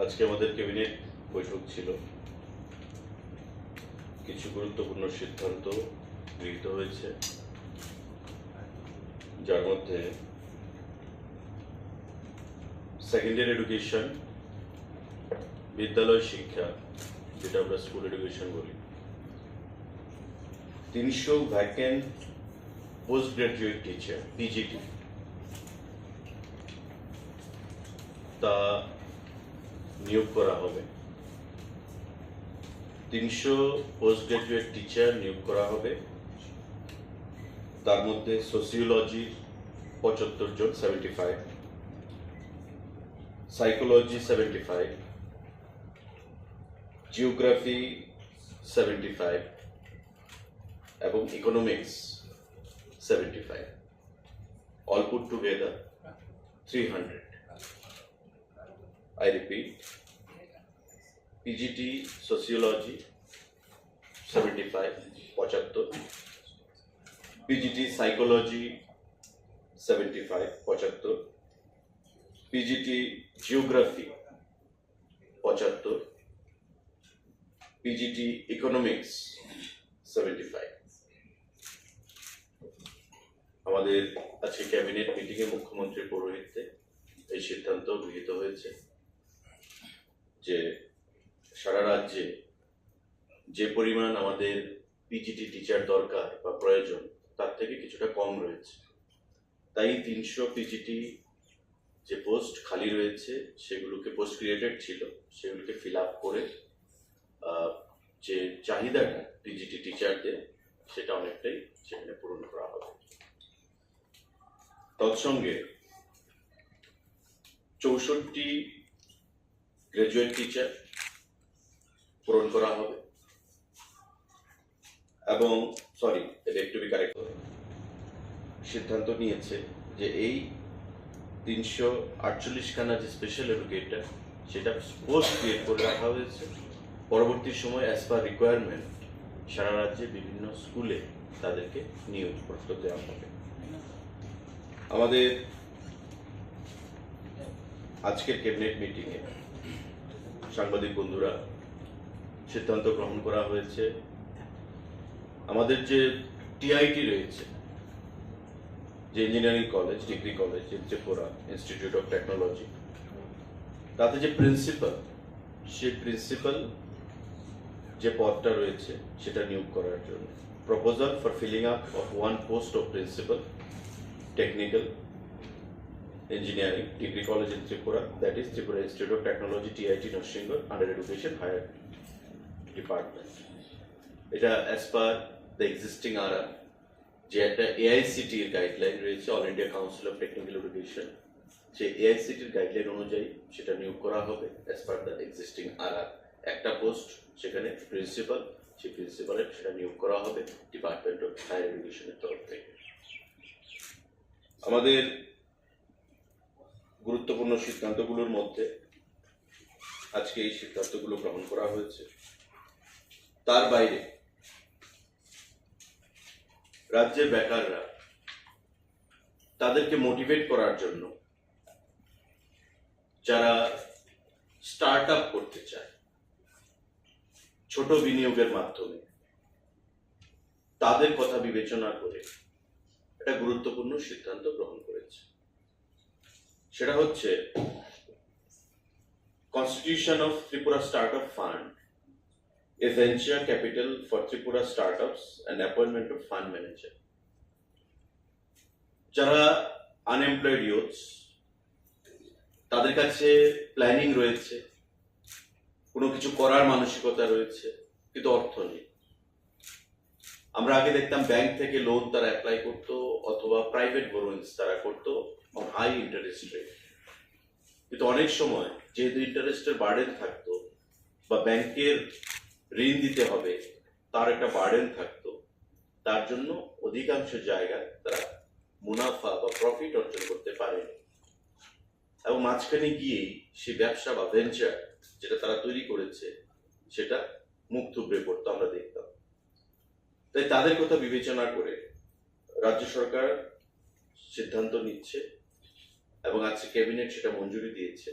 আজকে আমাদের ক্যাবিনেট বৈঠক ছিল। কিছু গুরুত্বপূর্ণ সিদ্ধান্ত গৃহীত হয়েছে, যার মধ্যে সেকেন্ডারি এডুকেশন, বিদ্যালয় শিক্ষা, যেটা আমরা স্কুল এডুকেশন বলি, 300 vacant post graduate teacher PGT তা নিয়োগ করা হবে। 300 পোস্ট গ্রাজুয়েট টিচার নিয়োগ করা হবে। তার মধ্যে সোসিওলজি 75 জন 75, সাইকোলজি 75, জিওগ্রাফি 75 এবং economics 75, all put together 300. I repeat, PGT Sociology 75, 75, PGT Psychology 75, 75, PGT Geography 75, PGT Economics 75. আমাদের আজকে ক্যাবিনেট মিটিংয়ে মুখ্যমন্ত্রীর পৌরোহিত্যে এই সিদ্ধান্ত গৃহীত হয়েছে যে সারা রাজ্যে যে পরিমাণ আমাদের পিজিটি টিচার দরকার বা প্রয়োজন তার থেকে কিছুটা কম রয়েছে। তাই 300 পিজিটি যে পোস্ট খালি রয়েছে সেগুলোকে, পোস্ট ক্রিয়েটেড ছিল সেগুলোকে ফিল আপ করে যে চাহিদাটা পিজিটি টিচারদের সেটা অনেকটাই সেখানে পূরণ করা হবে। তৎসঙ্গে 64 গ্রাজুয়েট টিচার পূরণ করা হবে এবং সিদ্ধান্ত নিয়েছে যে এই 348 খানা যে স্পেশাল এডুকেটর সেটা পোস্ট ক্রিয়েট করে রাখা হয়েছে। পরবর্তী সময় অ্যাজ পার রিকোয়ারমেন্ট সারা রাজ্যে বিভিন্ন স্কুলে তাদেরকে নিয়োগ করতে দেওয়া হবে। আমাদের আজকের ক্যাবিনেট মিটিংয়ে সাংবাদিক বন্ধুরা সিদ্ধান্ত গ্রহণ করা হয়েছে, আমাদের যে টিআইটি রয়েছে, যে engineering college, degree college Tripura institute of technology, তাতে যে প্রিন্সিপাল, সেই প্রিন্সিপাল যে পদটা রয়েছে সেটা নিয়োগ করার জন্য proposal for filling up of one post of principal technical engineering degree college in Tripura, that is Tripura Institute of Technology TIT Nursingor under Education Higher Department. এটা as per the existing RR যে একটা AICT এর guideline রয়েছে, all India council of technical education, সেই AICT এর guideline অনুযায়ী সেটা নিয়োগ করা হবে as per the existing RR। একটা পোস্ট সেখানে প্রিন্সিপাল, সেই প্রিন্সিপালের সেটা নিয়োগ করা হবে ডিপার্টমেন্ট অফ হায়ার এডুকেশনের তরফ থেকে। আমাদের গুরুত্বপূর্ণ সিদ্ধান্তগুলোর মধ্যে আজকে এই সিদ্ধান্তগুলো গ্রহণ করা হয়েছে। তার বাইরে রাজ্যের বেকাররা তাদেরকে মোটিভেট করার জন্য যারা স্টার্ট আপ করতে চায় ছোট বিনিয়োগের মাধ্যমে, তাদের কথা বিবেচনা করে একটা গুরুত্বপূর্ণ সিদ্ধান্ত গ্রহণ করেছে। সেটা হচ্ছে Constitution of Tripura Startup Fund, a venture capital for Tripura startups and appointment of fund manager. যারা আনএমপ্লয়েড ইউথস, তাদের কাছে প্ল্যানিং রয়েছে, কোনো কিছু করার মানসিকতা রয়েছে, কিন্তু অর্থ নেই। আমরা আগে দেখতাম ব্যাংক থেকে লোন তারা অ্যাপ্লাই করতো অথবা প্রাইভেট বোরোইংস তারা করতো হাই ইন্টারেস্ট রেট, কিন্তু অনেক সময় যেহেতু ইন্টারেস্টের বার্ডেন থাকতো বা ব্যাংকের ঋণ দিতে হবে তার একটা বার্ডেন থাকতো, তার জন্য অধিকাংশ জায়গায় তারা মুনাফা বা প্রফিট অর্জন করতে পারেনি এবং মাঝখানে গিয়েই সে ব্যবসা বা ভেঞ্চার যেটা তারা তৈরি করেছে সেটা মুখ থুবড়ে পড়তো আমরা দেখতাম। তাই তাদের কথা বিবেচনা করে রাজ্য সরকার সিদ্ধান্ত নিচ্ছে এবং আজকে ক্যাবিনেট সেটা মঞ্জুরি দিয়েছে।